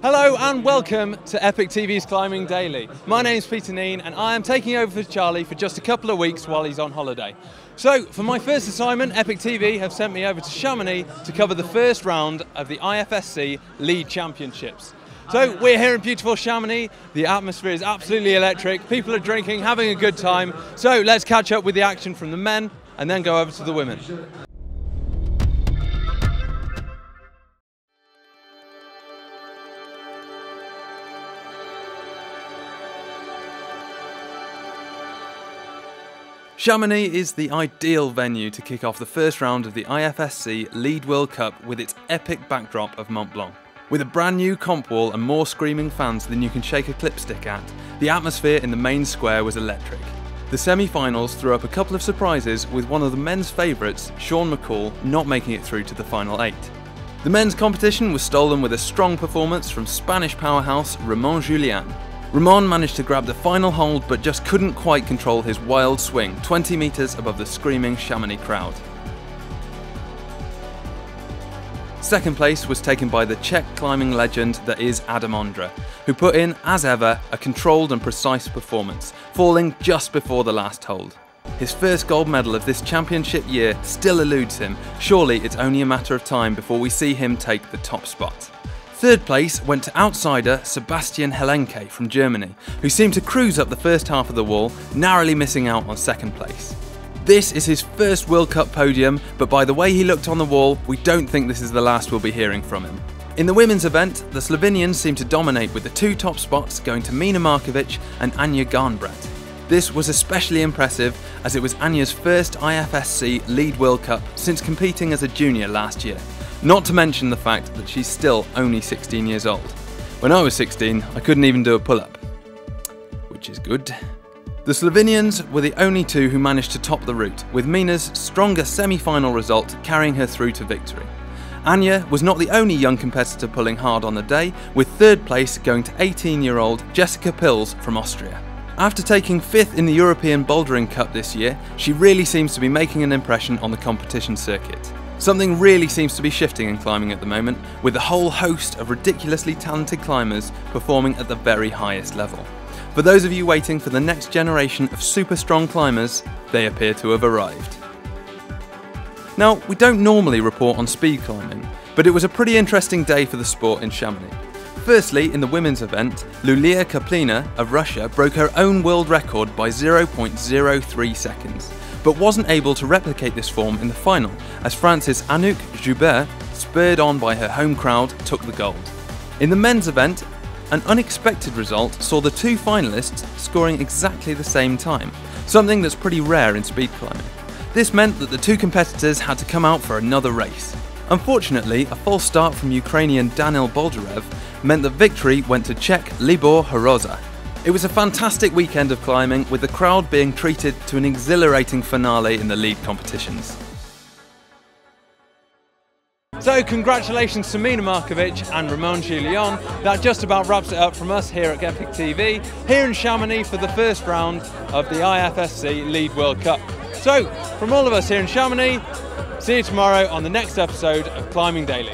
Hello and welcome to EpicTV's Climbing Daily. My name's Peter Neen and I am taking over for Charlie for just a couple of weeks while he's on holiday. So for my first assignment, EpicTV have sent me over to Chamonix to cover the first round of the IFSC Lead Championships. So we're here in beautiful Chamonix, the atmosphere is absolutely electric, people are drinking, having a good time. So let's catch up with the action from the men and then go over to the women. Chamonix is the ideal venue to kick off the first round of the IFSC Lead World Cup with its epic backdrop of Mont Blanc. With a brand new comp wall and more screaming fans than you can shake a clipstick at, the atmosphere in the main square was electric. The semi-finals threw up a couple of surprises, with one of the men's favourites, Sean McColl, not making it through to the final 8. The men's competition was stolen with a strong performance from Spanish powerhouse Ramón Julián. Ramón managed to grab the final hold but just couldn't quite control his wild swing 20 metres above the screaming Chamonix crowd. Second place was taken by the Czech climbing legend that is Adam Ondra, who put in, as ever, a controlled and precise performance, falling just before the last hold. His first gold medal of this championship year still eludes him. Surely it's only a matter of time before we see him take the top spot. Third place went to outsider Sebastian Halenke from Germany, who seemed to cruise up the first half of the wall, narrowly missing out on second place. This is his first World Cup podium, but by the way he looked on the wall, we don't think this is the last we'll be hearing from him. In the women's event, the Slovenians seemed to dominate with the two top spots going to Mina Markovič and Janja Garnbret. This was especially impressive as it was Anja's first IFSC Lead World Cup since competing as a junior last year. Not to mention the fact that she's still only 16 years old. When I was 16, I couldn't even do a pull-up, which is good. The Slovenians were the only two who managed to top the route, with Mina's stronger semi-final result carrying her through to victory. Janja was not the only young competitor pulling hard on the day, with third place going to 18-year-old Jessica Pilz from Austria. After taking 5th in the European Bouldering Cup this year, she really seems to be making an impression on the competition circuit. Something really seems to be shifting in climbing at the moment, with a whole host of ridiculously talented climbers performing at the very highest level. For those of you waiting for the next generation of super strong climbers, they appear to have arrived. Now, we don't normally report on speed climbing, but it was a pretty interesting day for the sport in Chamonix. Firstly, in the women's event, Luliia Kaplina of Russia broke her own world record by 0.03 seconds. But wasn't able to replicate this form in the final, as France's Anouck Jaubert, spurred on by her home crowd, took the gold. In the men's event, an unexpected result saw the two finalists scoring exactly the same time, something that's pretty rare in speed climbing. This meant that the two competitors had to come out for another race. Unfortunately, a false start from Ukrainian Danyil Boldyrev meant that victory went to Czech Libor Hroza. It was a fantastic weekend of climbing, with the crowd being treated to an exhilarating finale in the lead competitions. So congratulations to Mina Markovič and Ramón Julián. That just about wraps it up from us here at EpicTV, here in Chamonix for the first round of the IFSC Lead World Cup. So from all of us here in Chamonix, see you tomorrow on the next episode of Climbing Daily.